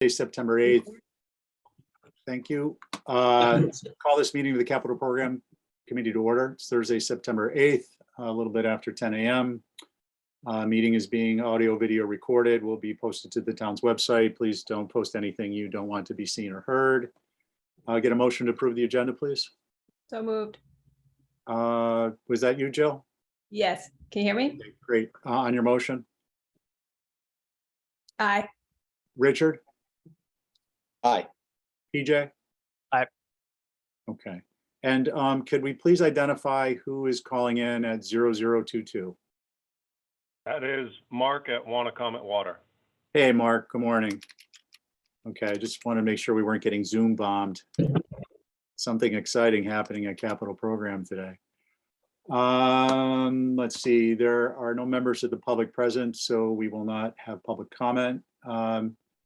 September 8th. Thank you. Call this meeting of the Capital Program Committee to order. It's Thursday, September 8th, a little bit after 10 a.m. Meeting is being audio video recorded, will be posted to the town's website. Please don't post anything you don't want to be seen or heard. Get a motion to approve the agenda, please. So moved. Was that you, Jill? Yes. Can you hear me? Okay, great. On your motion, Aye. Richard? Aye. PJ? Aye. Okay. And could we please identify who is calling in at 0022? That is Mark at Wannacomet Water. Hey, Mark, good morning. Okay, I just want to make sure we weren't getting Zoom bombed. Something exciting happening at Capital Program today. Let's see, there are no members of the public present, so we will not have public comment.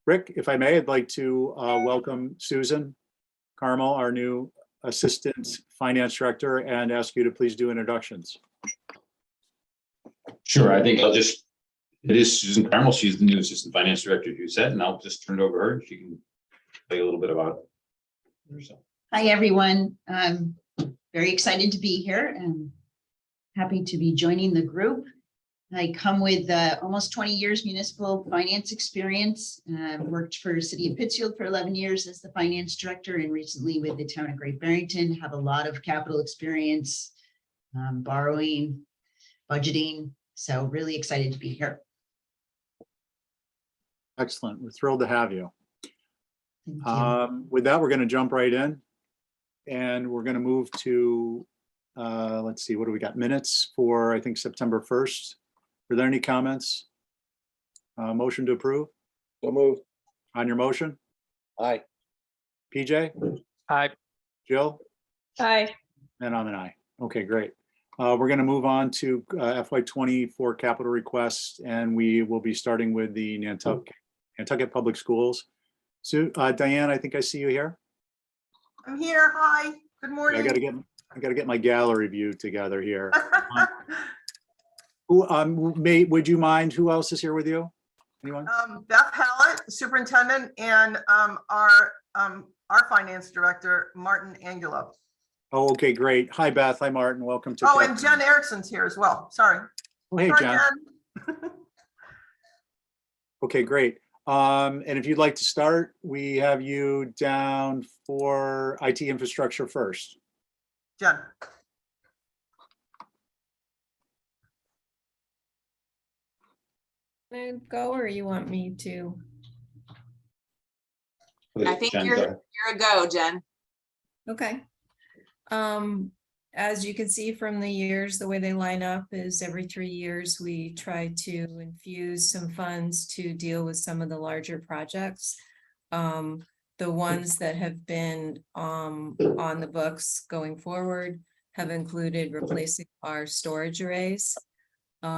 Rick, if I may, I'd like to welcome Susan Carmel, our new Assistant Finance Director, and ask you to please do introductions. Sure, I think it is Susan Carmel. She's the new Assistant Finance Director, you said, and I'll just turn it over to her. She can tell you a little bit about herself. Hi, everyone. I'm very excited to be here and happy to be joining the group. I come with almost 20 years municipal finance experience. Worked for City of Pittsfield for 11 years as the finance director, and recently with the town of Great Barrington. Have a lot of capital experience, borrowing, budgeting. So really excited to be here. Excellent. We're thrilled to have you. Thank you. With that, we're going to jump right in, and we're going to move to, let's see, what do we got? Minutes for, I think, September 1st. Are there any comments? Motion to approve? So moved. On your motion? Aye. PJ? Aye. Jill? Aye. And I'm an aye. Okay, great. We're going to move on to FY24 capital requests, and we will be starting with the Nantucket Public Schools. So, Diane, I think I see you here. I'm here. Hi. Good morning. I gotta get my gallery view together here. Would you mind? Who else is here with you? Anyone? Beth Hallett, the superintendent, and our finance director, Martin Angulo. Oh, okay, great. Hi, Beth. Hi, Martin. Welcome to. Oh, and Jen Erickson's here as well. Sorry. Oh, hey, Sorry, Jen. Okay, great. And if you'd like to start, we have you down for IT infrastructure first. Jen. Can I go, or you want me to? I think you're a go, Jen. Okay. As you can see from the years, the way they line up is every 3 years, we try to infuse some funds to deal with some of the larger projects. The ones that have been on the books going forward have included replacing our storage arrays. We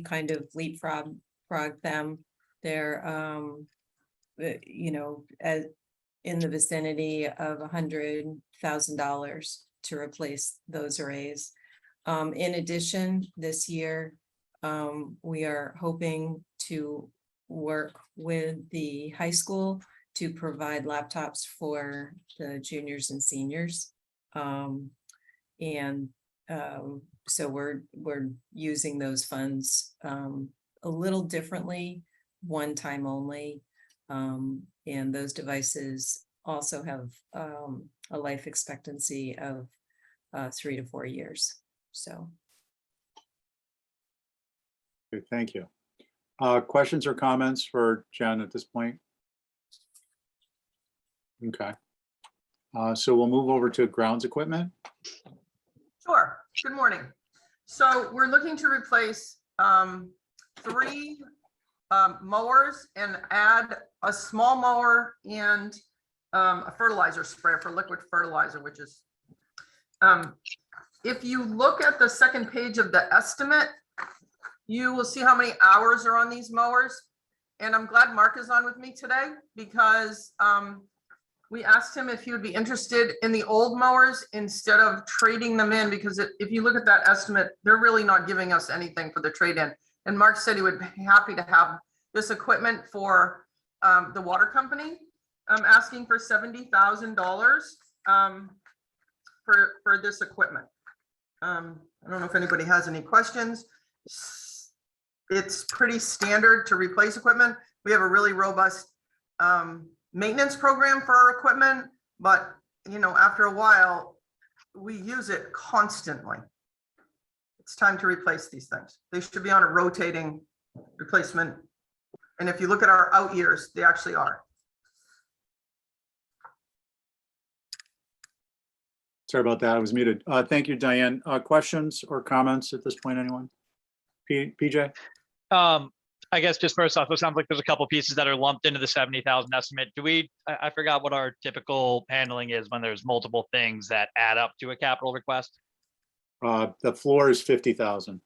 kind of leapfrog them. They're in the vicinity of $100,000 to replace those arrays. In addition, this year, we are hoping to work with the high school to provide laptops for the juniors and seniors. So we're using those funds a little differently, one time only. And those devices also have a life expectancy of 3 to 4 years. So. Okay, thank you. Questions or comments for Jen at this point? Okay. So we'll move over to grounds equipment. Sure. Good morning. So we're looking to replace 3 mowers and add a small mower and a fertilizer sprayer for liquid fertilizer, which is, if you look at the second page of the estimate, you will see how many hours are on these mowers. And I'm glad Mark is on with me today because we asked him if he would be interested in the old mowers instead of trading them in, because if you look at that estimate, they're really not giving us anything for the trade-in. And Mark said he would be happy to have this equipment for the water company. I'm asking for $70,000 for this equipment. I don't know if anybody has any questions. It's pretty standard to replace equipment. We have a really robust maintenance program for our equipment, but you know, after a while, we use it constantly. It's time to replace these things. They should be on a rotating replacement. And if you look at our out years, they actually are. Sorry about that. I was muted. Thank you, Diane. Questions or comments at this point, anyone? PJ? I guess just first off, it sounds like there's a couple pieces that are lumped into the 70,000 estimate. I forgot what our typical handling is when there's multiple things that add up to a capital request, The floor is 50,000.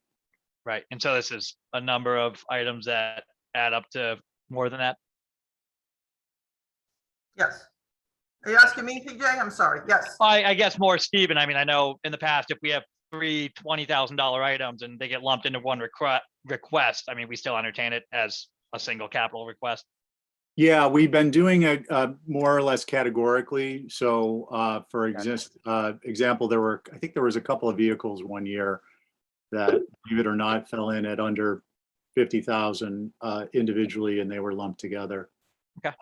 right? And so this is a number of items that add up to more than that. Yes. Are you asking me, PJ? I'm sorry. Yes. I guess more Stephen. I mean, I know in the past, if we have three $20,000 items and they get lumped into one request, I mean, we still entertain it as a single capital request. Yeah, we've been doing it more or less categorically. So for example, I think there was a couple of vehicles one year that, believe it or not, fell in at under 50,000 individually, and they were lumped together. Okay.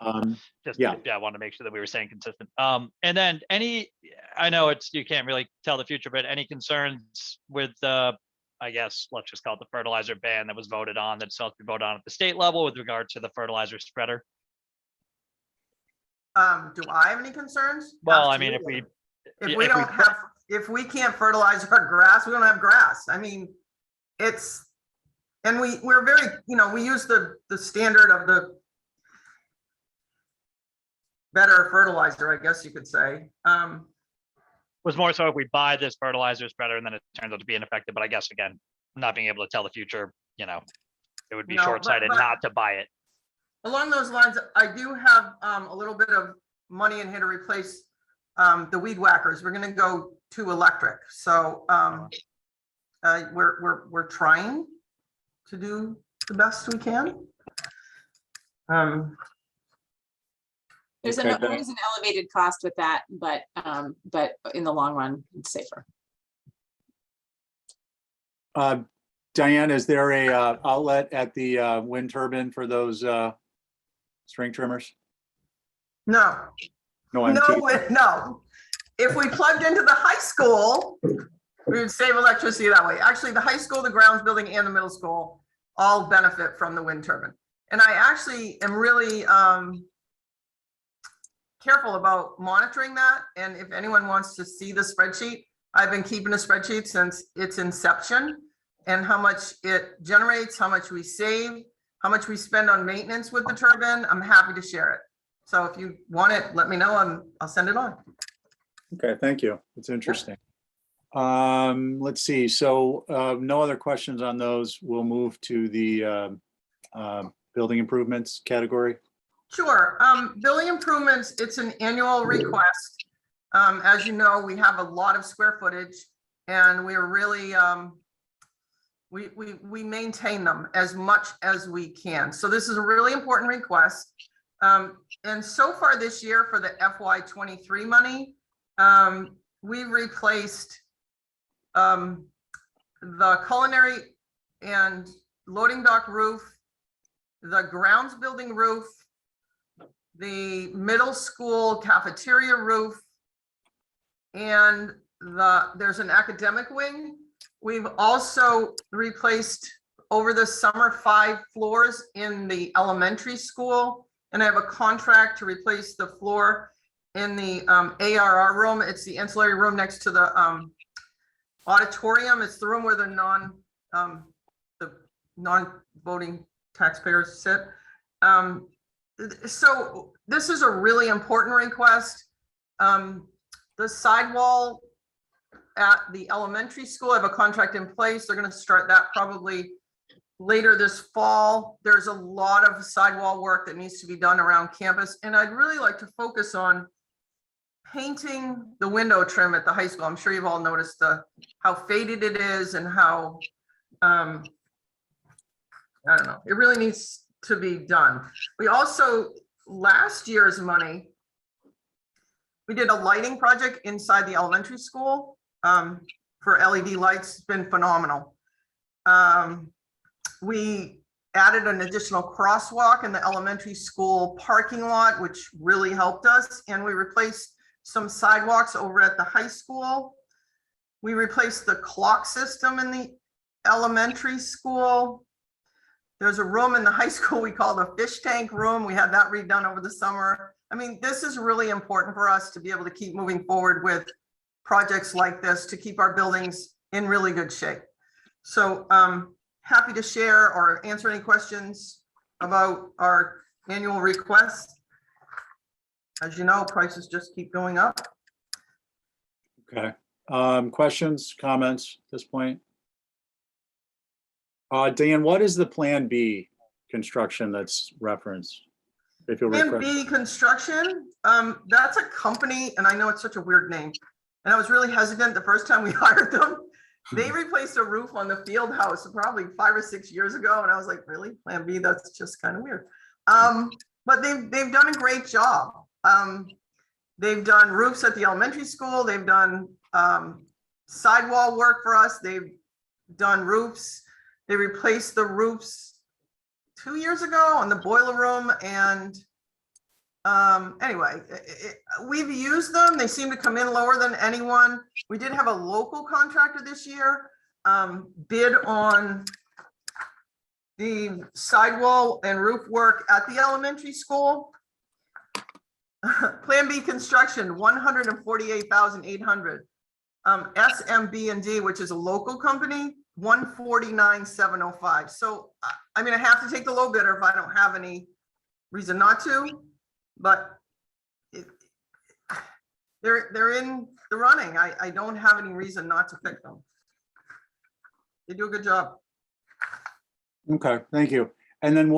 Just, yeah. I wanted to make sure that we were staying consistent. And then I know you can't really tell the future, but any concerns with I guess, let's just call it the fertilizer ban that was voted on, that's supposed to be voted on at the state level with regard to the fertilizer spreader? Do I have any concerns? Well, I mean, if we can't fertilize our grass, we don't have grass. I mean, we're very, we use the standard of the better fertilizer, I guess you could say. Was more so if we buy this fertilizer spreader and then it turns out to be ineffective, but I guess again, not being able to tell the future, it would be No, short-sighted but- not to buy it. Along those lines, I do have a little bit of money in here to replace the weed whackers. We're gonna go to electric. So we're trying to do the best we can. There's Okay, always an elevated cost with that, but in the long run, it's safer. Diane, is there a outlet at the wind turbine for those string trimmers? No, No, I'm no, teasing. no. If we plugged into the high school, we would save electricity that way. Actually, the high school, the grounds building, and the middle school all benefit from the wind turbine. And I actually am really careful about monitoring that. And if anyone wants to see the spreadsheet, I've been keeping a spreadsheet since its inception, and how much it generates, how much we save, how much we spend on maintenance with the turbine. I'm happy to share it. So if you want it, let me know and I'll send it on. Okay, thank you. It's interesting. Let's see. So no other questions on those. We'll move to the building improvements category. Sure. Building improvements, it's an annual request. As you know, we have a lot of square footage and we're really, we maintain them as much as we can. So this is a really important request. And so far this year for the FY23 money, we've replaced the culinary and loading dock roof, the grounds building roof, the middle school cafeteria roof, and there's an academic wing. We've also replaced over the summer 5 floors in the elementary school, and I have a contract to replace the floor in the ARR room. It's the ancillary room next to the auditorium. It's the room where the non-voting taxpayers sit. So this is a really important request. The sidewall at the elementary school, I have a contract in place. They're going to start that probably later this fall. There's a lot of sidewall work that needs to be done around campus. And I'd really like to focus on painting the window trim at the high school. I'm sure you've all noticed how faded it is and how, I don't know, it really needs to be done. We also, last year's money, we did a lighting project inside the elementary school for LED lights. It's been phenomenal. We added an additional crosswalk in the elementary school parking lot, which really helped us. And we replaced some sidewalks over at the high school. We replaced the clock system in the elementary school. There's a room in the high school we call the fish tank room. We had that redone over the summer. I mean, this is really important for us to be able to keep moving forward with projects like this to keep our buildings in really good shape. So happy to share or answer any questions about our annual requests. As you know, prices just keep going up. Okay. Questions, comments at this point? Dan, what is the Plan B construction that's referenced? If you'll Plan refresh. B Construction, that's a company, and I know it's such a weird name. And I was really hesitant the first time we hired them. They replaced a roof on the field house probably 5 or 6 years ago. And I was like, really? Plan B? That's just kind of weird. But they've done a great job. They've done roofs at the elementary school. They've done sidewall work for us. They've done roofs. They replaced the roofs 2 years ago on the boiler room. And anyway, we've used them. They seem to come in lower than anyone. We did have a local contractor this year bid on the sidewall and roof work at the elementary school. Plan B Construction, 148,800. SMB&D, which is a local company, 149,705. So, I mean, I have to take the low bidder if I don't have any reason not to, but they're in the running. I don't have any reason not to pick them. They do a good job. Okay, thank you. And then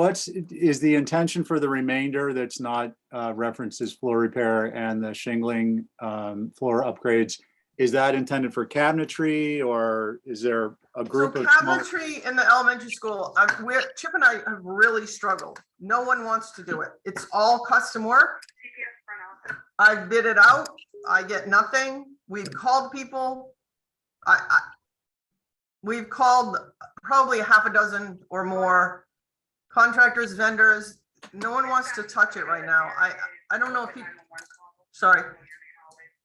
is the intention for the remainder that's not referenced as floor repair and the shingling floor upgrades? Is that intended for cabinetry, or is there a group So of small? cabinetry in the elementary school, Chip and I have really struggled. No one wants to do it. It's all custom work. I bid it out. I get nothing. We've called people. We've called probably 6 or more contractors, vendors. No one wants to touch it right now. I don't know if people, sorry.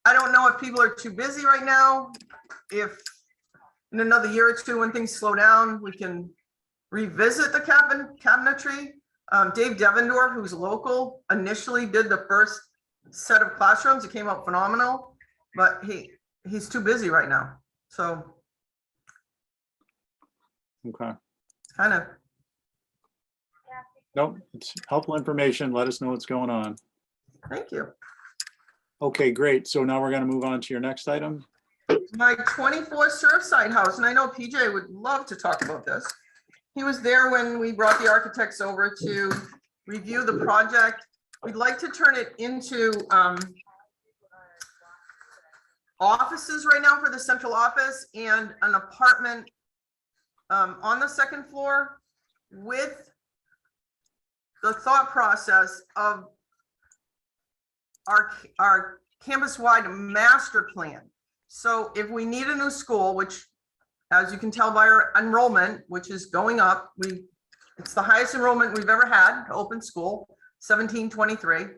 I don't know if people are too busy right now. If in another year or two, when things slow down, we can revisit the cabinetry. Dave Devendorf, who's local, initially did the first set of classrooms. It came out phenomenal, but he's too busy right now. So Okay, kind of. nope, it's helpful information. Let us know what's going on. Thank you. Okay, great. So now we're going to move on to your next item. My 24 Surfside House, and I know PJ would love to talk about this. He was there when we brought the architects over to review the project. We'd like to turn it into offices right now for the central office and an apartment on the second floor with the thought process of our campus-wide master plan. So if we need a new school, which as you can tell by our enrollment, which is going up, it's the highest enrollment we've ever had to open school, 1723.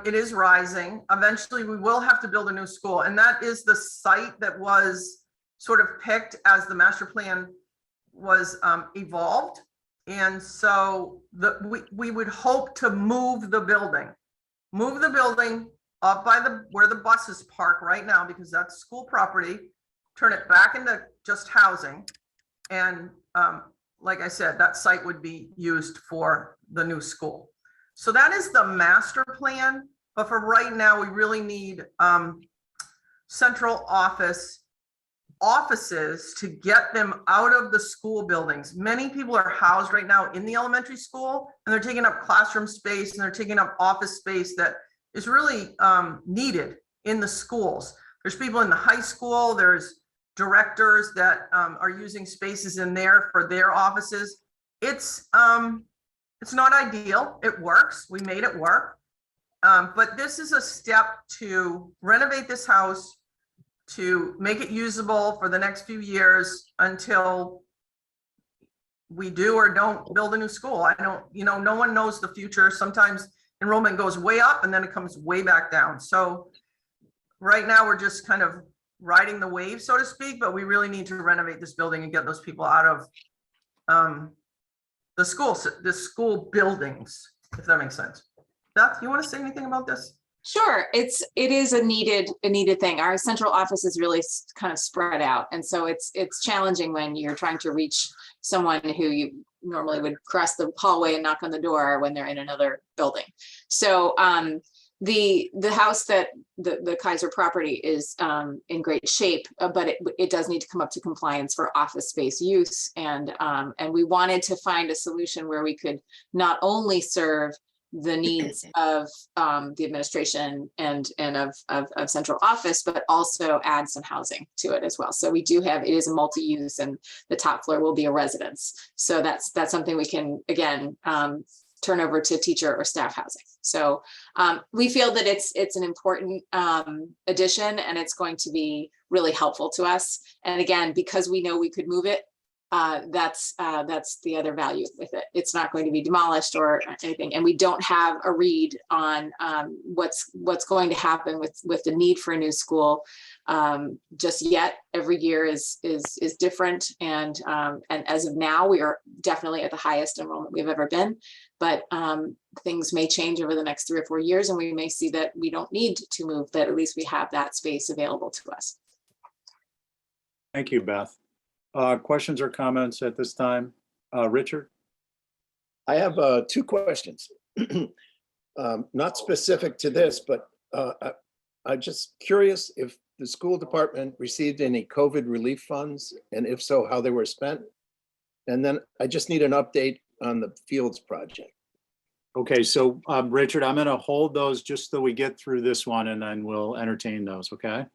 It is rising. Eventually we will have to build a new school, and that is the site that was sort of picked as the master plan was evolved. And so we would hope to move the building up by where the buses park right now, because that's school property, turn it back into just housing. And like I said, that site would be used for the new school. So that is the master plan. But for right now, we really need central offices to get them out of the school buildings. Many people are housed right now in the elementary school, and they're taking up classroom space and they're taking up office space that is really needed in the schools. There's people in the high school, there's directors that are using spaces in there for their offices. It's It's not ideal. It works. We made it work. But this is a step to renovate this house, to make it usable for the next few years until we do or don't build a new school. I don't, no one knows the future. Sometimes enrollment goes way up and then it comes way back down. So right now we're just kind of riding the wave, so to speak, but we really need to renovate this building and get those people out of the school buildings, if that makes sense. Beth, you want to say anything about this? Sure, it is a needed thing. Our central office is really kind of spread out, and so it's challenging when you're trying to reach someone who you normally would cross the hallway and knock on the door when they're in another building. So the house that the Kaiser property is in great shape, but it does need to come up to compliance for office space use, and we wanted to find a solution where we could not only serve the needs of the administration and of central office, but also add some housing to it as well. So we do have, it is a multi-use, and the top floor will be a residence. So that's something we can, again, turn over to teacher or staff housing. So we feel that it's an important addition, and it's going to be really helpful to us. And again, because we know we could move it, that's the other value with it. It's not going to be demolished or anything, and we don't have a read on what's going to happen with the need for a new school just yet. Every year is different, and as of now, we are definitely at the highest enrollment we've ever been. But things may change over the next 3 or 4 years, and we may see that we don't need to move. That at least we have that space available to us. Thank you, Beth. Questions or comments at this time? Richard? I have 2 questions. Not specific to this, but I'm just curious if the school department received any COVID relief funds, and if so, how they were spent. And then I just need an update on the Fields project. Okay, so Richard, I'm going to hold those just so we get through this one, and then we'll entertain those, okay?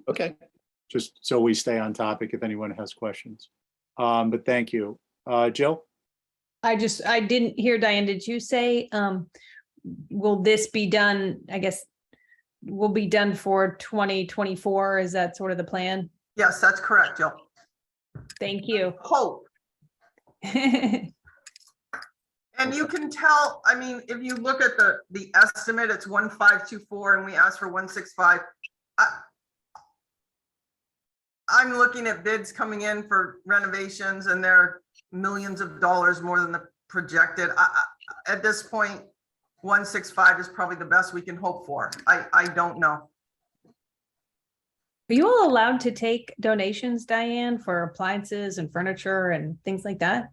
Okay. Just so we stay on topic if anyone has questions. But thank you. Jill? I didn't hear, Diane, did you say, will this be done, I guess, will be done for 2024? Is that sort of the plan? Yes, that's correct, Jill. Thank you. Hope. And you can tell, I mean, if you look at the estimate, it's 1524 and we asked for 165. I'm looking at bids coming in for renovations, and they're millions of dollars more than the projected. At this point, 165 is probably the best we can hope for. I don't know. Are you all allowed to take donations, Diane, for appliances and furniture and things like that?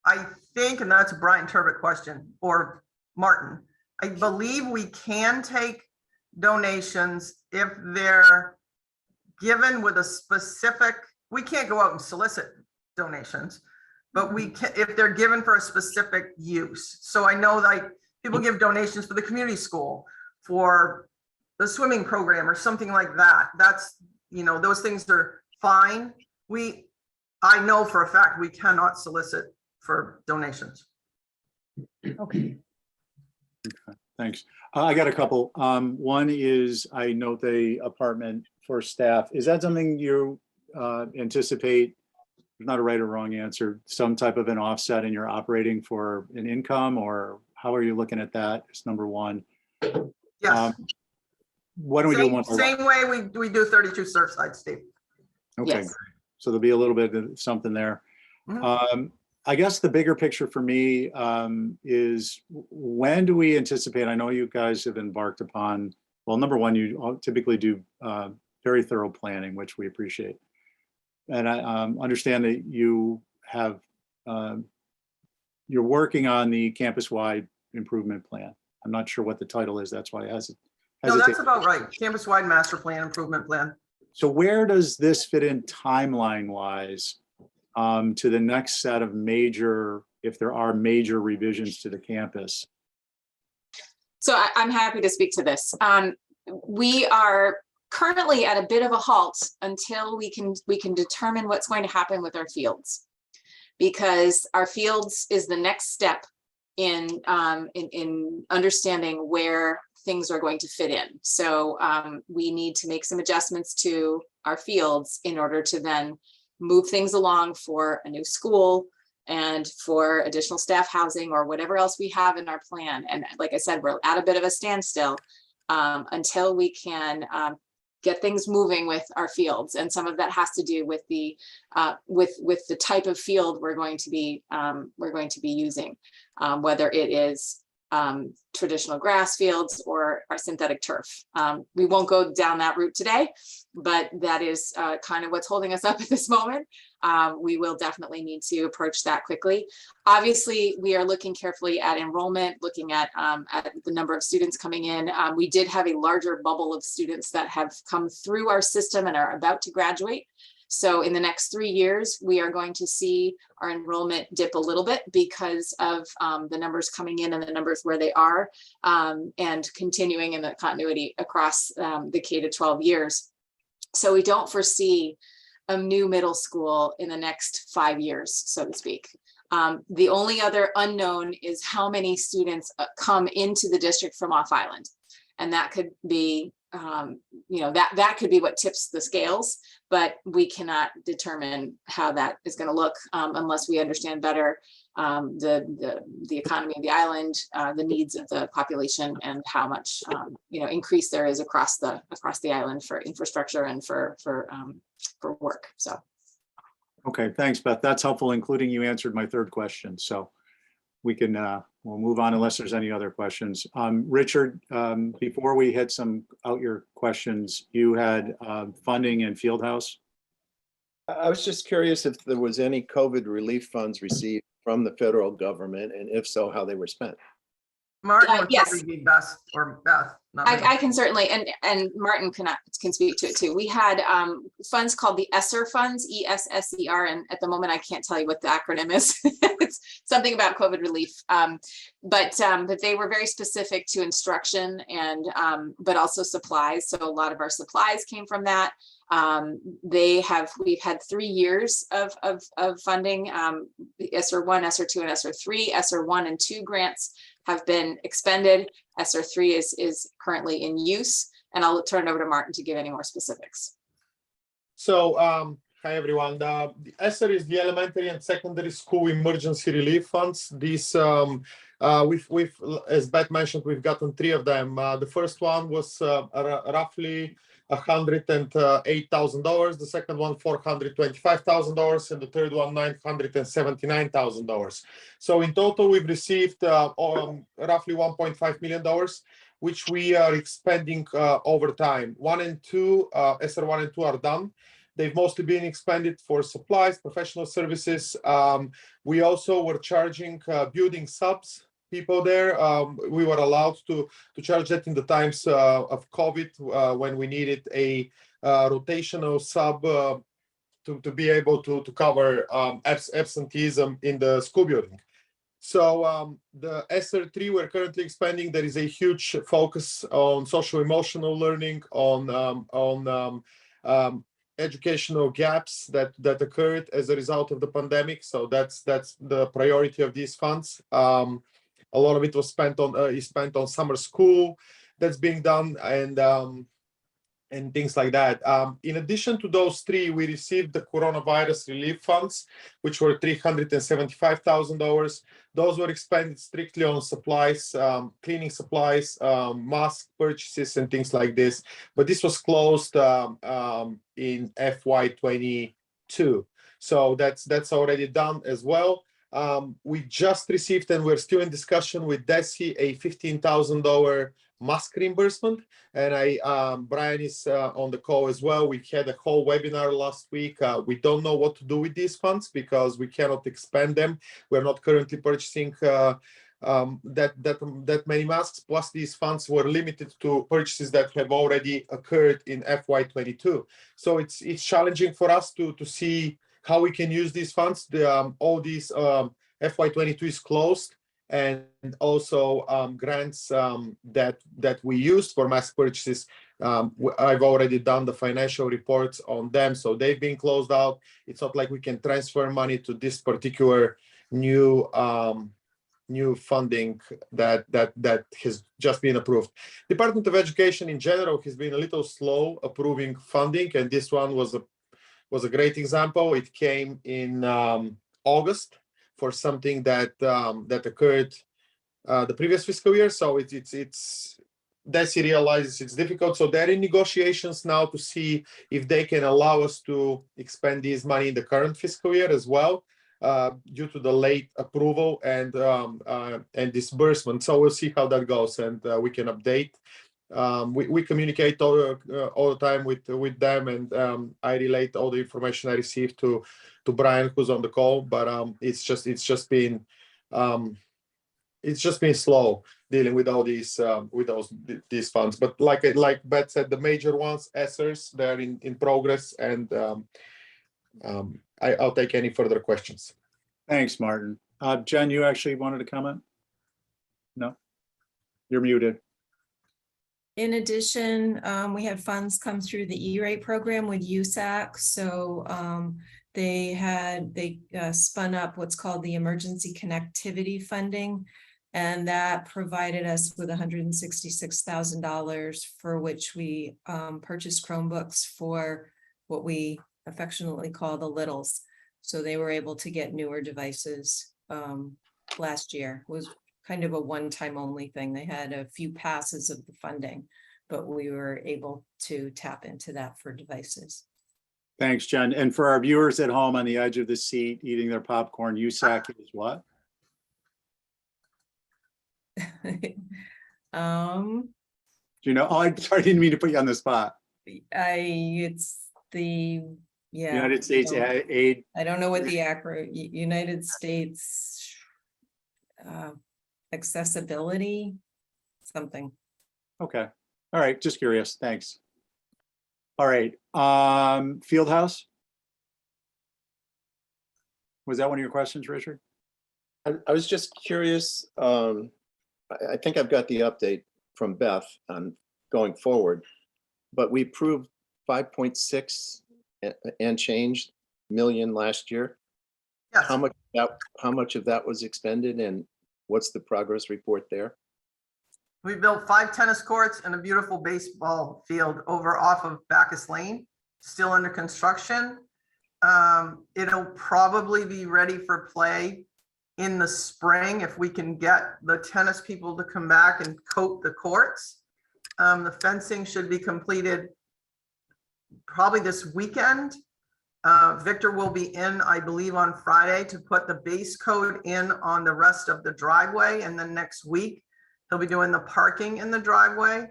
I think, and that's a Brian Turbot question, or Martin, I believe we can take donations if they're given with a specific, we can't go out and solicit donations, but we can, if they're given for a specific use. So I know like people give donations for the community school, for the swimming program or something like that. That's, those things are fine. I know for a fact we cannot solicit for donations. Okay. Thanks. I got a couple. One is, I note the apartment for staff. Is that something you anticipate? There's not a right or wrong answer. Some type of an offset in your operating for an income, or how are you looking at that? It's number one. Yes. What do we do? Same way we do 32 Surfside, Steve. Okay, Yes. great. So there'll be a little bit of something there. Mhm. I guess the bigger picture for me is, when do we anticipate, I know you guys have embarked upon, well, number one, you typically do very thorough planning, which we appreciate. And I understand that you have, you're working on the campus-wide improvement plan. I'm not sure what the title is. That's why I hesitate. No, that's about right. Campus-wide master plan, improvement plan. So where does this fit in timeline-wise to the next set of major, if there are major revisions to the campus? So I'm happy to speak to this. We are currently at a bit of a halt until we can determine what's going to happen with our fields. because our fields is the next step in understanding where things are going to fit in. So we need to make some adjustments to our fields in order to then move things along for a new school and for additional staff housing or whatever else we have in our plan. And like I said, we're at a bit of a standstill until we can get things moving with our fields. And some of that has to do with the type of field we're going to be using, whether it is traditional grass fields or our synthetic turf. We won't go down that route today, but that is kind of what's holding us up at this moment. We will definitely need to approach that quickly. Obviously, we are looking carefully at enrollment, looking at the number of students coming in. We did have a larger bubble of students that have come through our system and are about to graduate. So in the next 3 years, we are going to see our enrollment dip a little bit because of the numbers coming in and the numbers where they are, and continuing in the continuity across the K to 12 years. So we don't foresee a new middle school in the next 5 years, so to speak. The only other unknown is how many students come into the district from off island. And that could be, that could be what tips the scales, but we cannot determine how that is going to look unless we understand better the economy of the island, the needs of the population, and how much increase there is across the island for infrastructure and for work. So. Okay, thanks, Beth. That's helpful, including you answered my third question. So we can, we'll move on unless there's any other questions. Richard, before we hit some out your questions, you had funding and field house. I was just curious if there was any COVID relief funds received from the federal government, and if so, how they were spent. Martin would yes. probably be best, or Beth. not me. I can certainly, and Martin can speak to it too. We had funds called the Esser Funds, ESSER, and at the moment I can't tell you what the acronym is. It's something about COVID relief, but they were very specific to instruction and but also supplies. So a lot of our supplies came from that. We've had 3 years of funding. ESSER 1, ESSER 2, and ESSER 3. ESSER 1 and 2 grants have been expended. ESSER 3 is currently in use, and I'll turn it over to Martin to give any more specifics. So, hi everyone. The ESSER is the Elementary and Secondary School Emergency Relief Funds. These, we've, as Beth mentioned, we've gotten 3 of them. The first one was roughly $108,000. The second one, $425,000, and the third one, $979,000. So in total, we've received roughly $1.5 million, which we are expending over time. 1 and 2, ESSER 1 and 2 are done. They've mostly been expended for supplies, professional services. We also were charging building subs people there. We were allowed to charge that in the times of COVID when we needed a rotational sub to be able to cover absenteeism in the school building. So the ESSER 3 we're currently expanding. There is a huge focus on social emotional learning, on educational gaps that occurred as a result of the pandemic. So that's the priority of these funds. A lot of it was spent on summer school that's being done, and things like that. In addition to those 3, we received the coronavirus relief funds, which were $375,000. Those were expended strictly on supplies, cleaning supplies, mask purchases, and things like this. But this was closed in FY22. So that's already done as well. We just received, and we're still in discussion with DESI, a $15,000 mask reimbursement. And Brian is on the call as well. We had a whole webinar last week. We don't know what to do with these funds because we cannot expand them. We're not currently purchasing that many masks. Plus, these funds were limited to purchases that have already occurred in FY22. So it's challenging for us to see how we can use these funds. All these FY22 is closed, and also grants that we used for mass purchases. I've already done the financial reports on them, so they've been closed out. It's not like we can transfer money to this particular new funding that has just been approved. Department of Education in general has been a little slow approving funding, and this one was a great example. It came in August for something that occurred the previous fiscal year. So it's DESI realizes it's difficult. So they're in negotiations now to see if they can allow us to expend this money in the current fiscal year as well, due to the late approval and disbursement. So we'll see how that goes, and we can update. We communicate all the time with them, and I relate all the information I received to Brian, who's on the call. But it's just been slow dealing with all these these funds. But like Beth said, the major ones, Essers, they're in progress, and I'll take any further questions. Thanks, Martin. Jen, you actually wanted to comment? No? You're muted. In addition, we had funds come through the E-rate program with USAC. So they spun up what's called the emergency connectivity funding. And that provided us with $166,000, for which we purchased Chromebooks for what we affectionately call the littles. So they were able to get newer devices last year. It was kind of a one-time only thing. They had a few passes of the funding, but we were able to tap into that for devices. Thanks, Jen. And for our viewers at home on the edge of the seat eating their popcorn, USAC is what? Do you know? Oh, I'm sorry, I didn't mean to put you on the spot. It's the, yeah. United States Aid. I don't know what the United States accessibility, something. Okay. All right. Just curious. Thanks. All right. Fieldhouse. Was that one of your questions, Richard? I was just curious. I think I've got the update from Beth on going forward, but we approved 5.6 and change million last year. Yes. How much of that was expended, and what's the progress report there? We built 5 tennis courts and a beautiful baseball field over off of Bacchus Lane, still under construction. It'll probably be ready for play in the spring if we can get the tennis people to come back and coat the courts. The fencing should be completed probably this weekend. Victor will be in, I believe, on Friday to put the base coat in on the rest of the driveway, and then next week he'll be doing the parking in the driveway.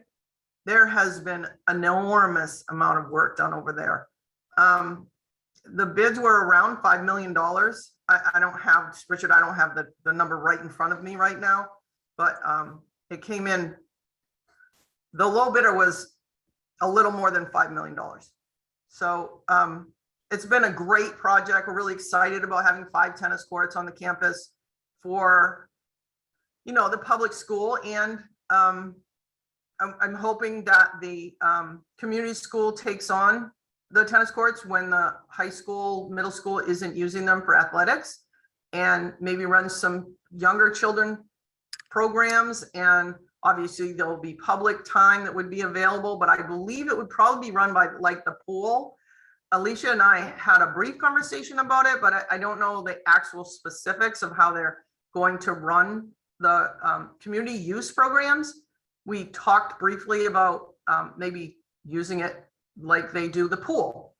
There has been an enormous amount of work done over there. The bids were around $5 million. I don't have, Richard, I don't have the number right in front of me right now, but it came in, the low bidder was a little more than $5 million. So it's been a great project. We're really excited about having 5 tennis courts on the campus for, the public school. And I'm hoping that the community school takes on the tennis courts when the high school, middle school isn't using them for athletics, and maybe run some younger children programs. And obviously there'll be public time that would be available, but I believe it would probably be run by like the pool. Alicia and I had a brief conversation about it, but I don't know the actual specifics of how they're going to run the community use programs. We talked briefly about maybe using it like they do the pool,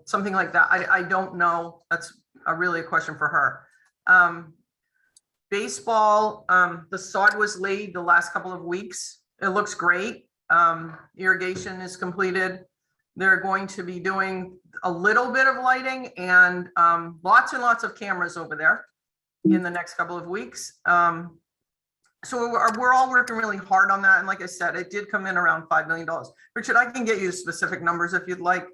something like that. I don't know. That's really a question for her. Baseball, the sod was laid the last couple of weeks. It looks great. Irrigation is completed. They're going to be doing a little bit of lighting and lots and lots of cameras over there in the next couple of weeks. So we're all working really hard on that. And like I said, it did come in around $5 million. Richard, I can get you specific numbers if you'd like.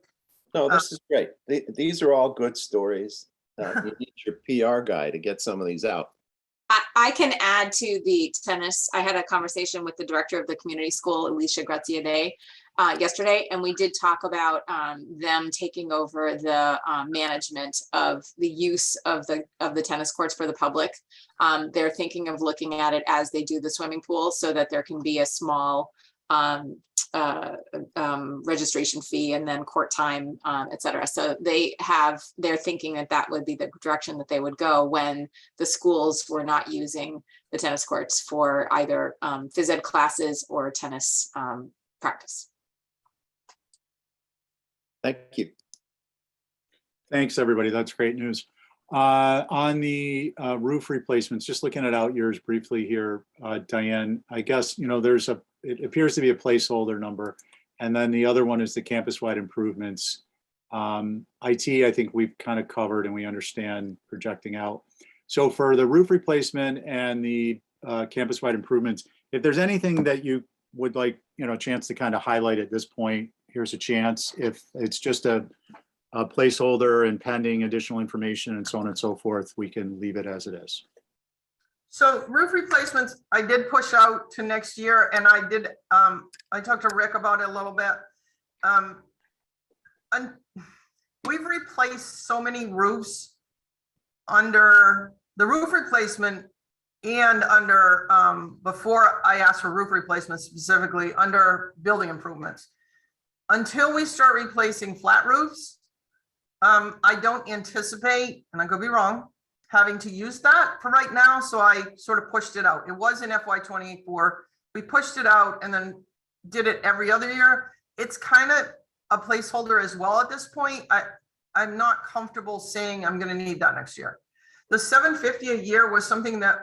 No, this is great. These are all good stories. You need your PR guy to get some of these out. I can add to the tennis. I had a conversation with the director of the community school, Alicia Graziadei, yesterday, and we did talk about them taking over the management of the use of the tennis courts for the public. They're thinking of looking at it as they do the swimming pool, so that there can be a small registration fee and then court time, et cetera. So they're thinking that that would be the direction that they would go when the schools were not using the tennis courts for either phys ed classes or tennis practice. Thank you. Thanks, everybody. That's great news. On the roof replacements, just looking at out years briefly here, Diane, I guess, it appears to be a placeholder number. And then the other one is the campus-wide improvements. IT, I think we've kind of covered and we understand projecting out. So for the roof replacement and the campus-wide improvements, if there's anything that you would like, a chance to kind of highlight at this point, here's a chance. If it's just a placeholder and pending additional information and so on and so forth, we can leave it as it is. So roof replacements, I did push out to next year, and I talked to Rick about it a little bit. And we've replaced so many roofs under the roof replacement and under, before I asked for roof replacement specifically, under building improvements. Until we start replacing flat roofs, I don't anticipate, and I could be wrong, having to use that for right now. So I sort of pushed it out. It was in FY24. We pushed it out and then did it every other year. It's kind of a placeholder as well at this point. I'm not comfortable saying I'm going to need that next year. The $750 a year was something that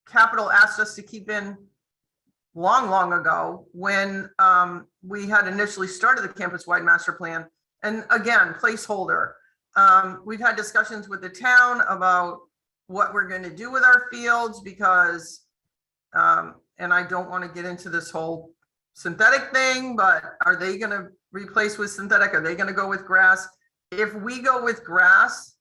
Capital asked us to keep in long ago when we had initially started the campus-wide master plan. And again, placeholder. We've had discussions with the town about what we're going to do with our fields because, and I don't want to get into this whole synthetic thing, but are they going to replace with synthetic? Are they going to go with grass? If we go with grass,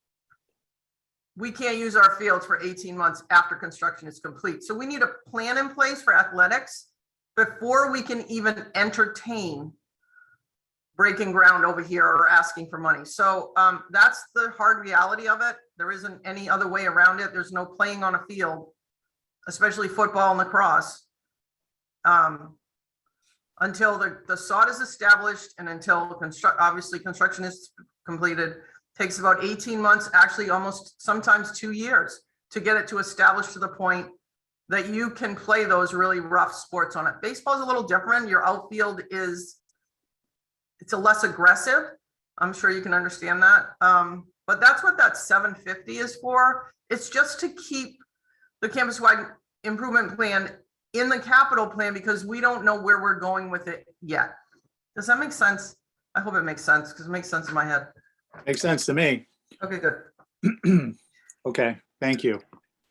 we can't use our fields for 18 months after construction is complete. So we need a plan in place for athletics before we can even entertain breaking ground over here or asking for money. So that's the hard reality of it. There isn't any other way around it. There's no playing on a field, especially football and lacrosse, until the sod is established and until obviously construction is completed. Takes about 18 months, actually almost sometimes 2 years to get it to establish to the point that you can play those really rough sports on it. Baseball is a little different. Your outfield it's a less aggressive. I'm sure you can understand that. But that's what that $750 is for. It's just to keep the campus-wide improvement plan in the capital plan because we don't know where we're going with it yet. Does that make sense? I hope it makes sense because it makes sense in my head. Makes sense to me. Okay, good. Okay, thank you.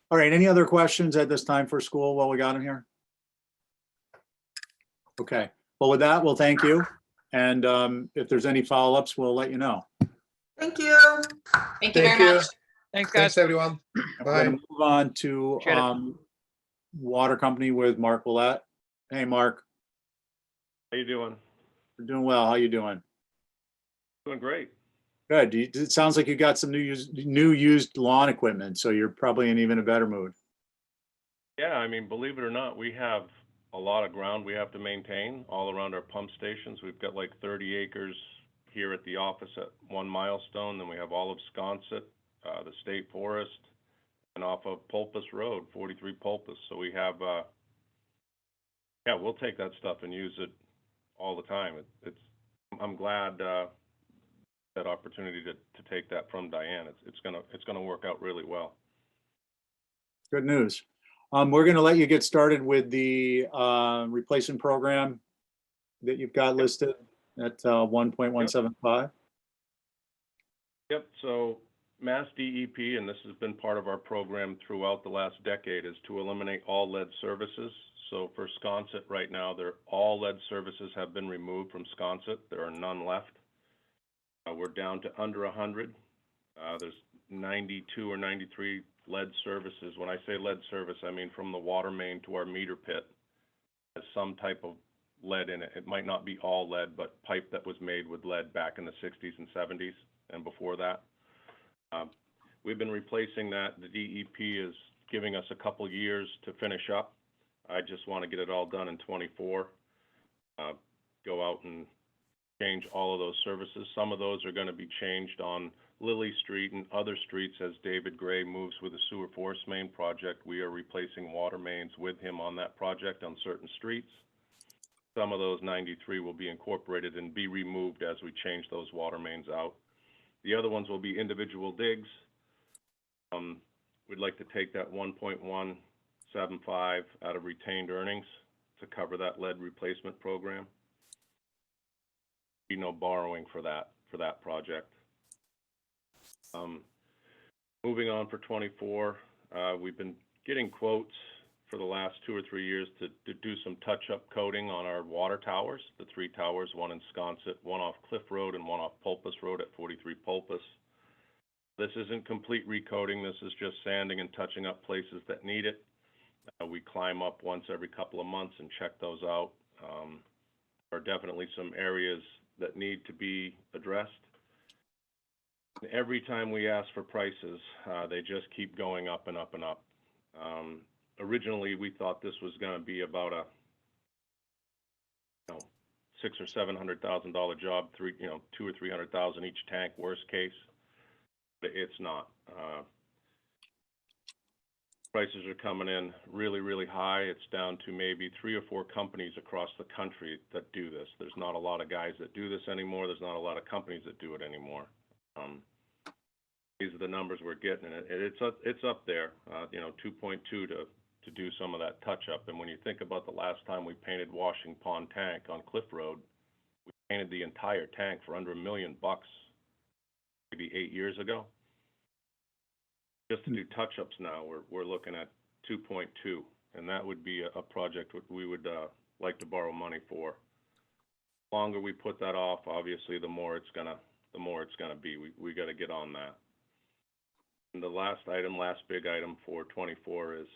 All right, any other questions at this time for school while we got them here? Okay, well, with that, we'll thank you. And if there's any follow-ups, we'll let you know. Thank you. Thank you very much. Thanks, guys. Thanks, everyone. We're gonna Bye. move on to Appreciate it. Water Company with Mark Willett. Hey, Mark, How you doing? we're doing well. How you doing? Doing great. Good. It sounds like you got some new used lawn equipment, so you're probably in even a better mood. Yeah, I mean, believe it or not, we have a lot of ground we have to maintain all around our pump stations. We've got like 30 acres here at the office at One Milestone. Then we have all of Sconset, the state forest, and off of Pulpus Road, 43 Pulpus. So we have, yeah, we'll take that stuff and use it all the time. I'm glad that opportunity to take that from Diane. It's gonna work out really well. Good news. We're going to let you get started with the replacement program that you've got listed at 1.175. Yep, so Mass DEP, and this has been part of our program throughout the last decade, is to eliminate all lead services. So for Sconset right now, all lead services have been removed from Sconset. There are none left. We're down to under 100. There's 92 or 93 lead services. When I say lead service, I mean from the water main to our meter pit has some type of lead in it. It might not be all lead, but pipe that was made with lead back in the 60s and 70s and before that. We've been replacing that. The DEP is giving us a couple years to finish up. I just want to get it all done in 24. Go out and change all of those services. Some of those are going to be changed on Lily Street and other streets as David Gray moves with the sewer force main project. We are replacing water mains with him on that project on certain streets. Some of those 93 will be incorporated and be removed as we change those water mains out. The other ones will be individual digs. We'd like to take that 1.175 out of retained earnings to cover that lead replacement program. Be no borrowing for that project. Moving on for 24, we've been getting quotes for the last 2 or 3 years to do some touch-up coating on our water towers, the 3 towers, one in Sconset, one off Cliff Road, and one off Pulpus Road at 43 Pulpus. This isn't complete recoating. This is just sanding and touching up places that need it. We climb up once every couple of months and check those out. There are definitely some areas that need to be addressed. Every time we ask for prices, they just keep going up and up and up. Originally, we thought this was going to be about a $600,000 or $700,000 job, $200,000 or $300,000 each tank, worst case. But it's not. Prices are coming in really, really high. It's down to maybe 3 or 4 companies across the country that do this. There's not a lot of guys that do this anymore. There's not a lot of companies that do it anymore. These are the numbers we're getting, and it's up there. 2.2 to do some of that touch up. And when you think about the last time we painted Washing Pond Tank on Cliff Road, we painted the entire tank for under $1 million, maybe 8 years ago. Just to do touch-ups now, we're looking at 2.2, and that would be a project we would like to borrow money for. The longer we put that off, obviously, the more it's gonna be. We got to get on that. And the last big item for 24 is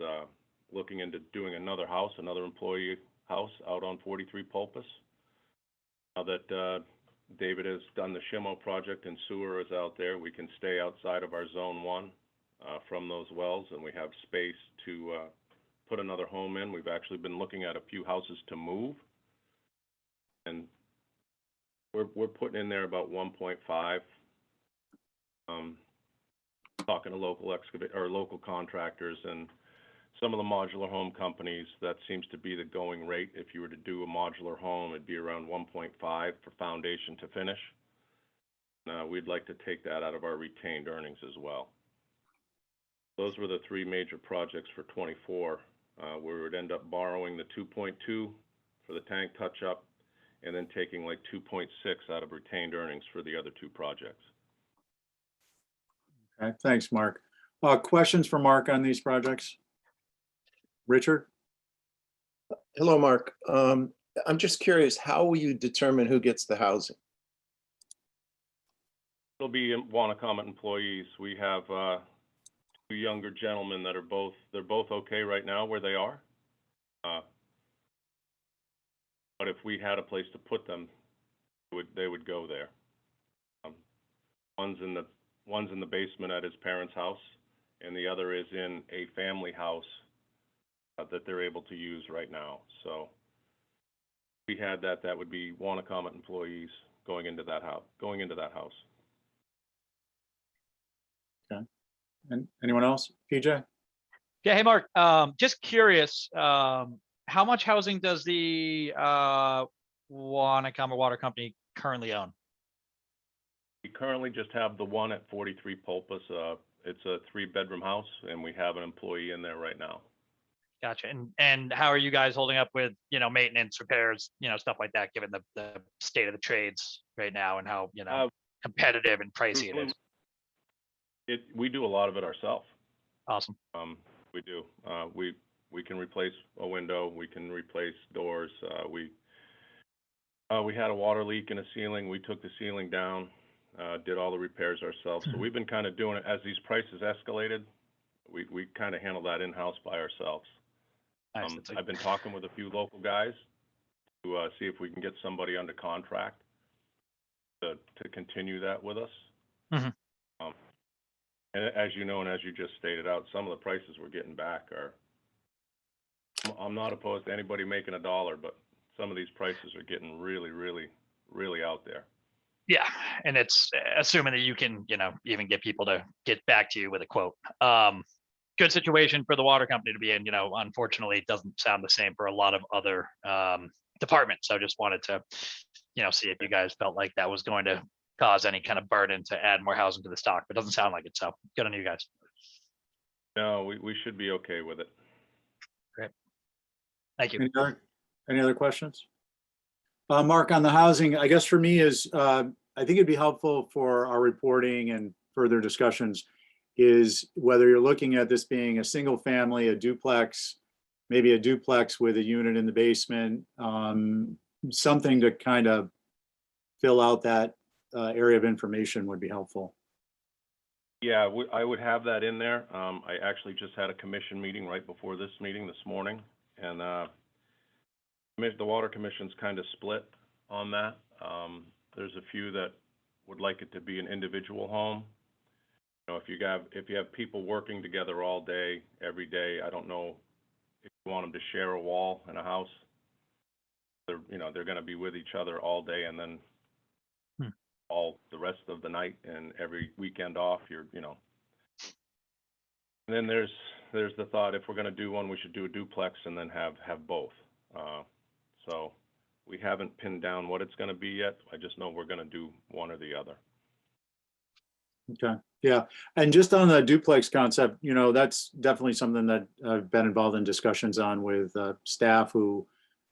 looking into doing another employee house out on 43 Pulpus. Now that David has done the Shimo project and sewer is out there, we can stay outside of our Zone 1 from those wells, and we have space to put another home in. We've actually been looking at a few houses to move, and we're putting in there about 1.5. Talking to local contractors and some of the modular home companies, that seems to be the going rate. If you were to do a modular home, it'd be around 1.5 for foundation to finish. We'd like to take that out of our retained earnings as well. Those were the 3 major projects for 24, where we would end up borrowing the 2.2 for the tank touch-up and then taking like 2.6 out of retained earnings for the other 2 projects. Okay, thanks, Mark. Questions for Mark on these projects? Richard? Hello, Mark. I'm just curious, how will you determine who gets the housing? It'll be Wanacomment employees. We have 2 younger gentlemen that they're both okay right now where they are. But if we had a place to put them, they would go there. One's in the basement at his parents' house, and the other is in a family house that they're able to use right now. So if we had that would be Wanacomment employees going into that house. Okay. And anyone else? PJ? Yeah, hey, Mark, just curious, how much housing does the Wanacomment Water Company currently own? We currently just have the one at 43 Pulpus. It's a 3-bedroom house, and we have an employee in there right now. Gotcha. And how are you guys holding up with, maintenance, repairs, stuff like that, given the state of the trades right now and how, competitive and pricey it is? We do a lot of it ourselves. Awesome. We do. We can replace a window. We can replace doors. We had a water leak in a ceiling. We took the ceiling down. did all the repairs ourselves. So we've been kind of doing it as these prices escalated. We kind of handle that in-house by ourselves. Nice, that's a- I've been talking with a few local guys to see if we can get somebody under contract to continue that with us. Mhm. And as you know, and as you just stated out, some of the prices we're getting back are, I'm not opposed to anybody making a dollar, but some of these prices are getting really, really, really out there. Yeah, and it's assuming that you can, even get people to get back to you with a quote. Good situation for the water company to be in. Unfortunately, it doesn't sound the same for a lot of other departments. So I just wanted to, see if you guys felt like that was going to cause any kind of burden to add more housing to the stock, but it doesn't sound like it. So good on you guys. No, we should be okay with it. Thank you. Any other questions? Mark, on the housing, I guess for me is, I think it'd be helpful for our reporting and further discussions is whether you're looking at this being a single family, a duplex, maybe a duplex with a unit in the basement, something to kind of fill out that area of information would be helpful. Yeah, I would have that in there. I actually just had a commission meeting right before this meeting this morning, and the Water Commission's kind of split on that. There's a few that would like it to be an individual home. If you have people working together all day, every day, I don't know if you want them to share a wall in a house. They're going to be with each other all day, and then all the rest of the night, and every weekend off, and then there's the thought, if we're going to do one, we should do a duplex and then have both. So we haven't pinned down what it's going to be yet. I just know we're going to do one or the other. Okay, yeah. And just on the duplex concept, that's definitely something that I've been involved in discussions on with staff who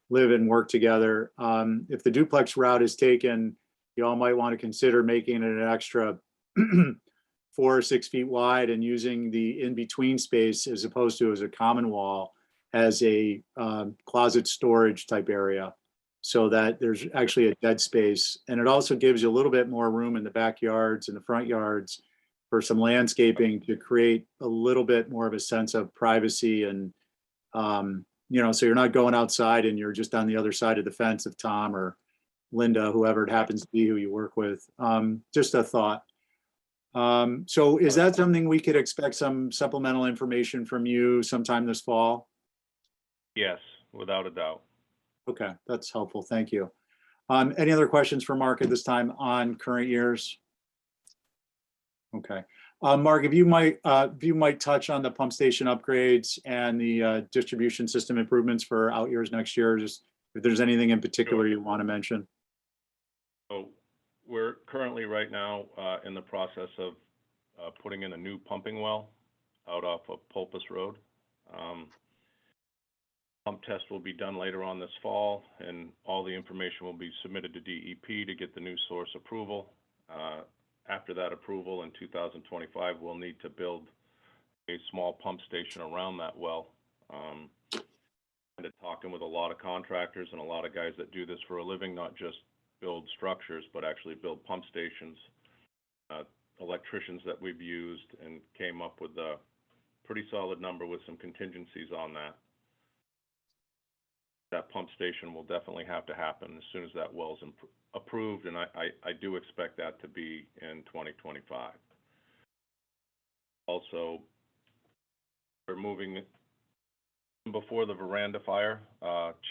live and work together. If the duplex route is taken, you all might want to consider making it an extra 4 or 6 feet wide and using the in-between space as opposed to as a common wall as a closet storage type area, so that there's actually a dead space. And it also gives you a little bit more room in the backyards and the front yards for some landscaping to create a little bit more of a sense of privacy. And, so you're not going outside and you're just on the other side of the fence of Tom or Linda, whoever it happens to be who you work with. Just a thought. So is that something we could expect some supplemental information from you sometime this fall? Yes, without a doubt. Okay, that's helpful. Thank you. Any other questions for Mark at this time on current years? Okay. Mark, if you might touch on the pump station upgrades and the distribution system improvements for out years next year, just if there's anything in particular you want to mention. So we're currently right now in the process of putting in a new pumping well out off of Pulpus Road. Pump test will be done later on this fall, and all the information will be submitted to DEP to get the new source approval. After that approval in 2025, we'll need to build a small pump station around that well. And talking with a lot of contractors and a lot of guys that do this for a living, not just build structures, but actually build pump stations. Electricians that we've used, and came up with a pretty solid number with some contingencies on that. That pump station will definitely have to happen as soon as that well's approved, and I do expect that to be in 2025. Also, we're moving before the veranda fire.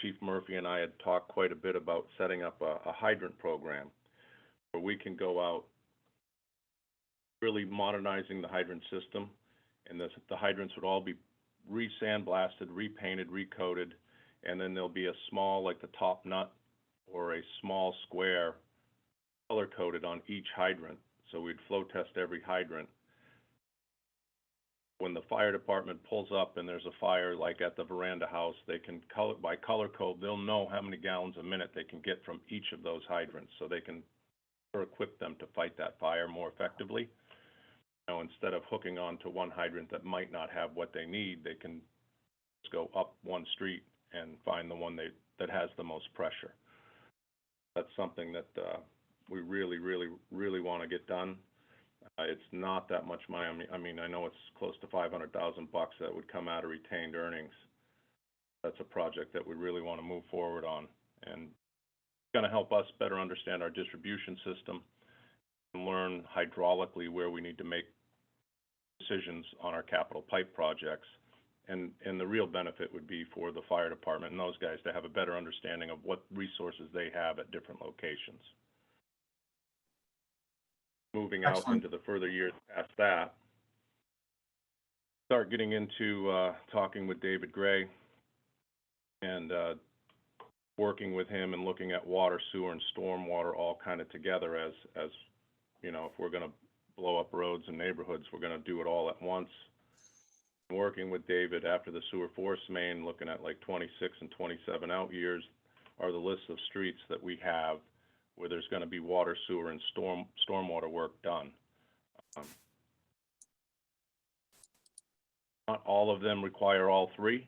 Chief Murphy and I had talked quite a bit about setting up a hydrant program where we can go out, really modernizing the hydrant system, and the hydrants would all be re-sandblasted, repainted, recoated, and then there'll be a small, like the top nut or a small square color coded on each hydrant. So we'd flow test every hydrant. When the fire department pulls up and there's a fire like at the veranda house, they can by color code, they'll know how many gallons a minute they can get from each of those hydrants, so they can equip them to fight that fire more effectively. Instead of hooking on to one hydrant that might not have what they need, they can just go up one street and find the one that has the most pressure. That's something that we really, really, really want to get done. It's not that much money. I mean, I know it's close to $500,000 that would come out of retained earnings. That's a project that we really want to move forward on, and it's going to help us better understand our distribution system and learn hydraulically where we need to make decisions on our capital pipe projects. And the real benefit would be for the fire department and those guys to have a better understanding of what resources they have at different locations. Moving out Excellent. into the further years past that, start getting into talking with David Gray and working with him and looking at water, sewer, and stormwater all kind of together as you know, if we're going to blow up roads and neighborhoods, we're going to do it all at once. Working with David after the sewer force main, looking at like 26 and 27 out years, are the lists of streets that we have where there's going to be water, sewer, and stormwater work done. Not all of them require all three,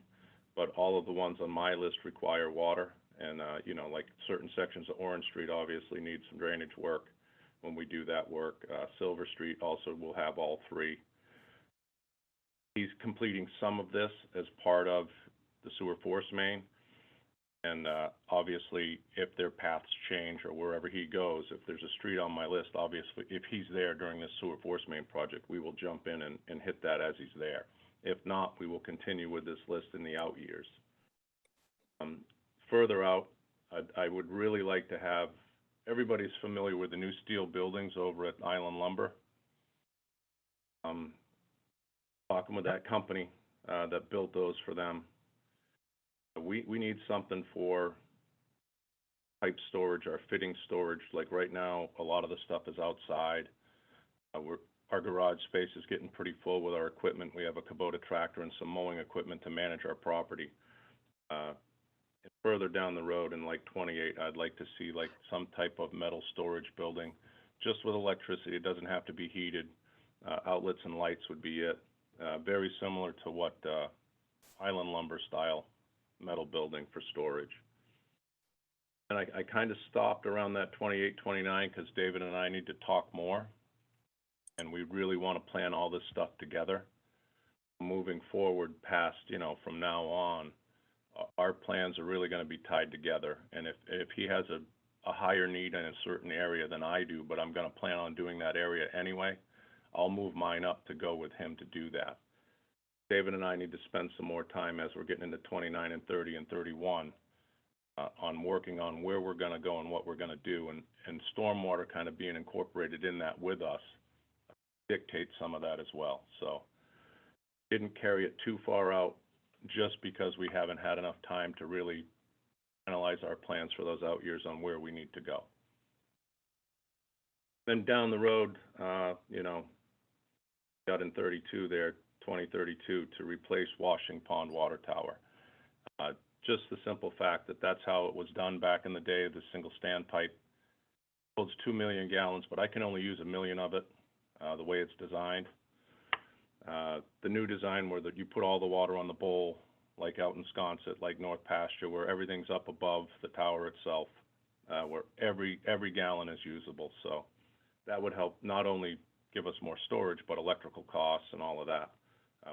but all of the ones on my list require water. And, you know, like certain sections of Orange Street obviously need some drainage work when we do that work. Silver Street also will have all three. He's completing some of this as part of the sewer force main. And obviously, if their paths change or wherever he goes, if there's a street on my list, obviously, if he's there during this sewer force main project, we will jump in and hit that as he's there. If not, we will continue with this list in the out years. Further out, I would really like to have, everybody's familiar with the new steel buildings over at Island Lumber. Talking with that company that built those for them. We need something for pipe storage, our fitting storage. Like right now, a lot of the stuff is outside. Our garage space is getting pretty full with our equipment. We have a Kubota tractor and some mowing equipment to manage our property. And further down the road in like 28, I'd like to see like some type of metal storage building, just with electricity. It doesn't have to be heated. Outlets and lights would be it. Very similar to what Island Lumber style metal building for storage. And I kind of stopped around that 28, 29 because David and I need to talk more. And we really want to plan all this stuff together. Moving forward past, you know, from now on, our plans are really going to be tied together. And if he has a higher need in a certain area than I do, but I'm going to plan on doing that area anyway, I'll move mine up to go with him to do that. David and I need to spend some more time as we're getting into 29 and 30 and 31 on working on where we're going to go and what we're going to do, and stormwater kind of being incorporated in that with us dictates some of that as well. So didn't carry it too far out just because we haven't had enough time to really analyze our plans for those out years on where we need to go. Then down the road, you know, got in 32 there, 2032, to replace Washing Pond Water Tower. Just the simple fact that that's how it was done back in the day. The single standpipe holds 2 million gallons, but I can only use 1 million of it the way it's designed. The new design where you put all the water on the bowl, like out in Sconset, like North Pasture, where everything's up above the tower itself, where every gallon is usable. So that would help not only give us more storage, but electrical costs and all of that.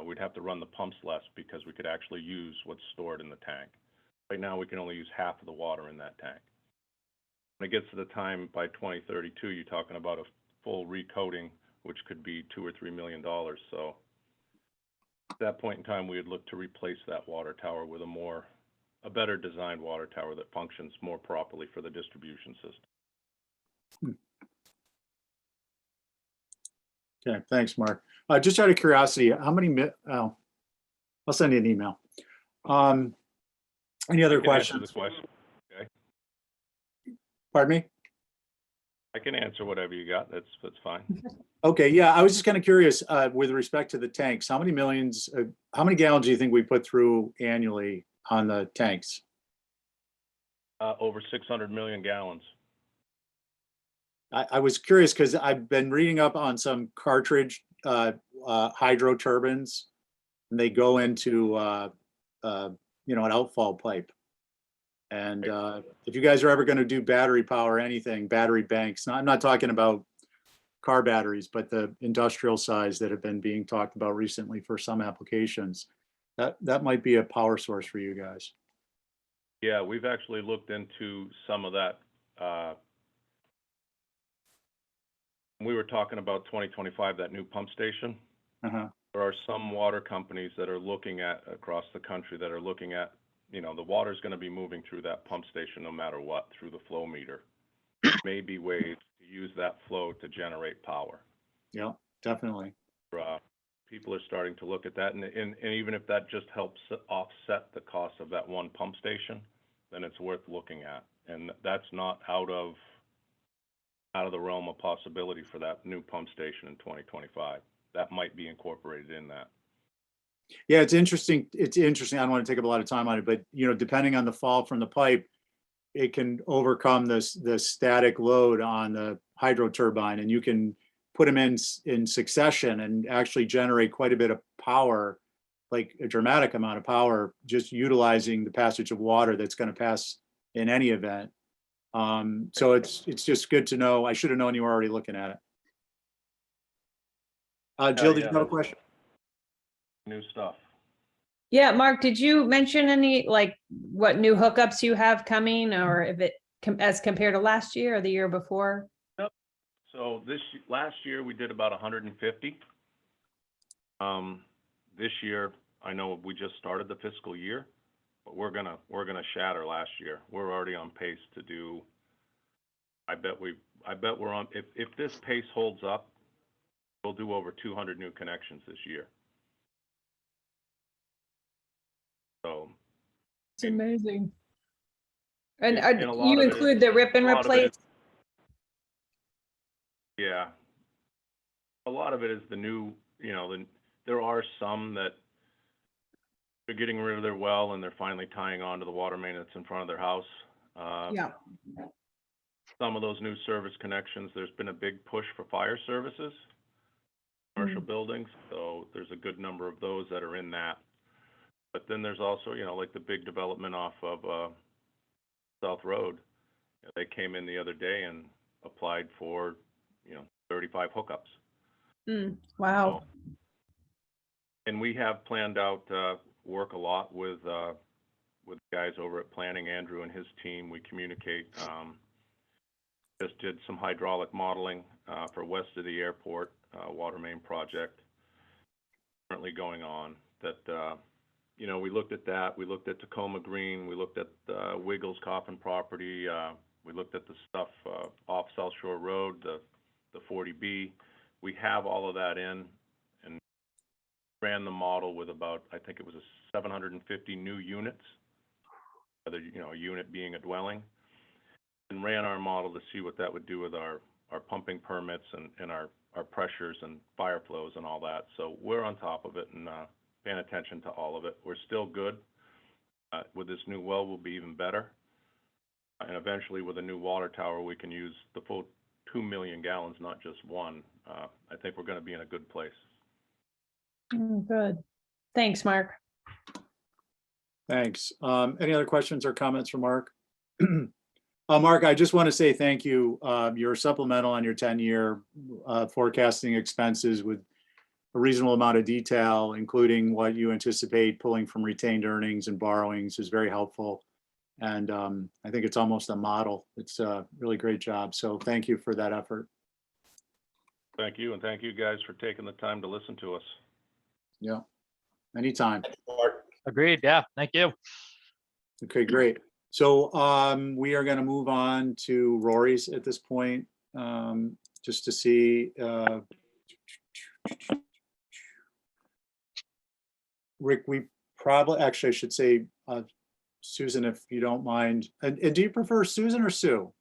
We'd have to run the pumps less because we could actually use what's stored in the tank. Right now, we can only use half of the water in that tank. When it gets to the time by 2032, you're talking about a full recoating, which could be $2 or $3 million. So at that point in time, we would look to replace that water tower with a better designed water tower that functions more properly for the distribution system. Okay, thanks, Mark. Just out of curiosity, how many, I'll send you an email. Any other I can answer questions? this question. Okay. Pardon me? I can answer whatever you got. That's fine. Okay, yeah, I was just kind of curious with respect to the tanks, how many gallons do you think we put through annually on the tanks? Over 600 million gallons. I was curious because I've been reading up on some cartridge hydro turbines, and they go into you know, an outfall pipe, And if you guys are ever going to do battery power, anything, battery banks, I'm not talking about car batteries, but the industrial size that have been being talked about recently for some applications, that might be a power source for you guys. Yeah, we've actually looked into some of that. We were talking about 2025, that new pump station. Uh-huh. There are some water companies that are looking at, across the country, that are looking at, you know, the water's going to be moving through that pump station no matter what, through the flow meter. There may be ways to use that flow to generate power. Yeah, definitely. People are starting to look at that, and even if that just helps offset the cost of that one pump station, then it's worth looking at. And that's not out of the realm of possibility for that new pump station in 2025. That might be incorporated in that. Yeah, it's interesting. It's interesting. I don't want to take up a lot of time on it, but you know, depending on the fall from the pipe, it can overcome the static load on the hydro turbine, and you can put them in succession and actually generate quite a bit of power, like a dramatic amount of power, just utilizing the passage of water that's going to pass in any event. So it's just good to know. I should have known you were already looking at it. Jill, did you have a question? New stuff. Yeah, Mark, did you mention any, like, what new hookups you have coming, or if it as compared to last year or the year before? So last year we did about 150. This year, I know we just started the fiscal year, but we're gonna shatter last year. We're already on pace to do. I bet we're on. If this pace holds up, we'll do over 200 new connections this year. So It's amazing. And And a lot you of it include the rip and a lot of it replace? is- Yeah. A lot of it is the new, you know, there are some that they're getting rid of their well and they're finally tying on to the water main that's in front of their house. Yeah. Some of those new service connections, there's been a big push for fire services, commercial buildings, so there's a good number of those that are in that. But then there's also, you know, like the big development off of South Road. They came in the other day and applied for, you know, 35 hookups. Wow. So, and we have planned out work a lot with guys over at planning, Andrew and his team. We communicate. Just did some hydraulic modeling for west of the airport water main project currently going on. That you know, we looked at that. We looked at Tacoma Green. We looked at Wiggles Coffin property. We looked at the stuff off South Shore Road, the 40B. We have all of that in, and ran the model with about, I think it was 750 new units, whether, you know, a unit being a dwelling, and ran our model to see what that would do with our pumping permits and our pressures and fire flows and all that. So we're on top of it and paying attention to all of it. We're still good. With this new well, we'll be even better. And eventually with a new water tower, we can use the full 2 million gallons, not just one. I think we're going to be in a good place. Good. Thanks, Mark. Thanks. Any other questions or comments from Mark? Mark, I just want to say thank you. Your supplemental on your 10-year forecasting expenses with a reasonable amount of detail, including what you anticipate pulling from retained earnings and borrowings, is very helpful. And I think it's almost a model. It's a really great job. So thank you for that effort. Thank you, and thank you guys for taking the time to listen to us. Yeah, anytime. Agreed. Yeah. Thank you. Okay, great. So we are going to move on to Rory's at this point, just to see. Rick, we probably, actually, I should say, Susan, if you don't mind. And do you prefer Susan or Sue?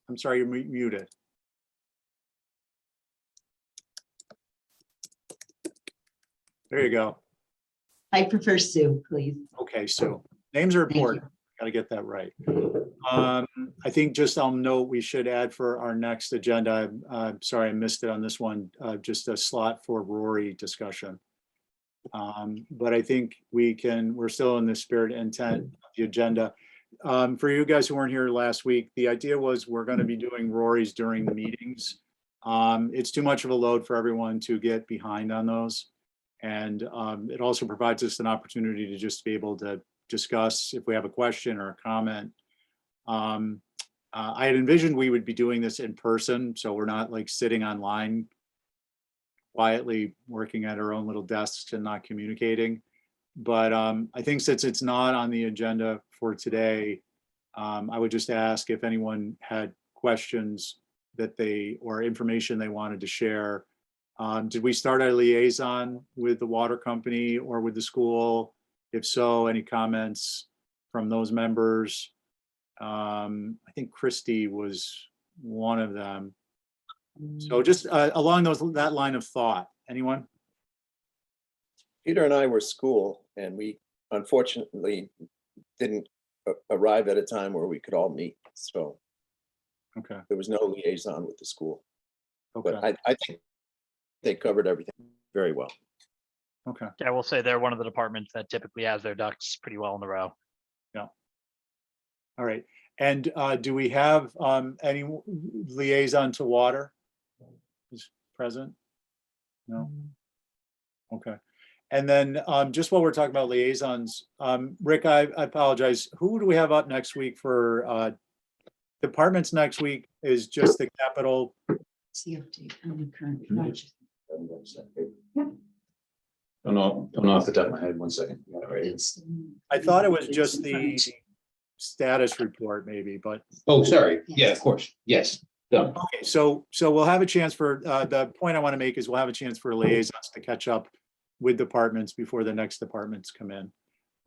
I'm sorry, you're muted. There you go. I prefer Sue, please. Okay, Sue. Names are Thank you. important. Got to get that right. I think just I'll note we should add for our next agenda. I'm sorry I missed it on this one. Just a slot for Rory discussion. But I think we're still in the spirit and intent of the agenda. For you guys who weren't here last week, the idea was we're going to be doing Rory's during the meetings. It's too much of a load for everyone to get behind on those. And it also provides us an opportunity to just be able to discuss if we have a question or a comment. I had envisioned we would be doing this in person, so we're not like sitting online quietly working at our own little desks and not communicating. But I think since it's not on the agenda for today, I would just ask if anyone had questions that or information they wanted to share. Did we start a liaison with the water company or with the school? If so, any comments from those members? I think Christy was one of them. So just along that line of thought, anyone? Peter and I were school, and we unfortunately didn't arrive at a time where we could all meet. So Okay, there was no liaison with the school. okay, But I think they covered everything very well. okay. I will say they're one of the departments that typically has their ducks pretty well in the row. All right. And do we have any liaison to water is present? No? Okay. And then just while we're talking about liaisons, Rick, I apologize. Who do we have up next week for departments next week is just the capital. It's the update on the current project. Don't know off the top of my head. 1 second. You got it right. I thought it was just the status report maybe, but Oh, sorry. Yeah, of course. Yes, done. okay. So we'll have a chance for, the point I want to make is we'll have a chance for liaisons to catch up with departments before the next departments come in.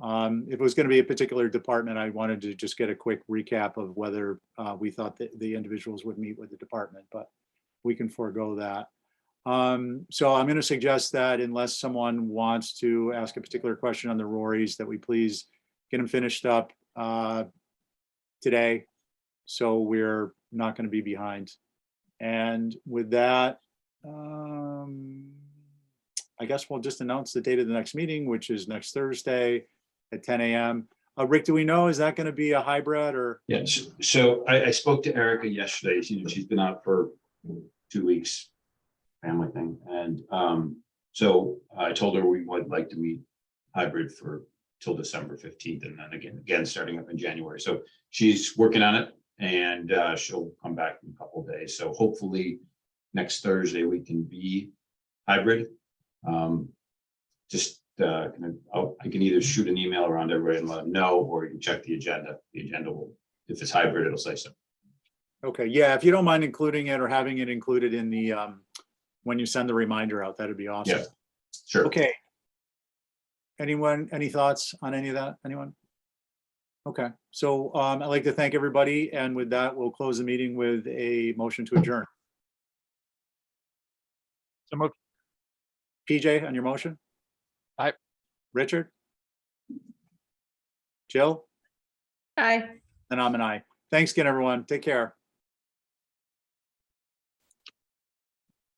If it was going to be a particular department, I wanted to just get a quick recap of whether we thought that the individuals would meet with the department, but we can forego that. So I'm going to suggest that unless someone wants to ask a particular question on the Rorys, that we please get them finished up today, so we're not going to be behind. And with that, I guess we'll just announce the date of the next meeting, which is next Thursday at 10 a.m. Rick, do we know, is that going to be a hybrid or? Yes. So I spoke to Erica yesterday. She's been out for 2 weeks, family thing. And so I told her we would like to meet hybrid till December 15th. And then again, starting up in January. So she's working on it, and she'll come back in a couple of days. So hopefully next Thursday we can be hybrid. I can either shoot an email around everybody and let them know, or you can check the agenda. The agenda will, if it's hybrid, it'll say so. Okay, yeah, if you don't mind including it or having it included in the, when you send the reminder out, that'd be awesome. Yeah, sure. Okay. Anyone, any thoughts on any of that? Anyone? Okay, so I'd like to thank everybody, and with that, we'll close the meeting with a motion to adjourn. So moved. PJ, on your motion? Aye. Richard? Jill? Aye. And I'm an aye. Thanks again, everyone. Take care.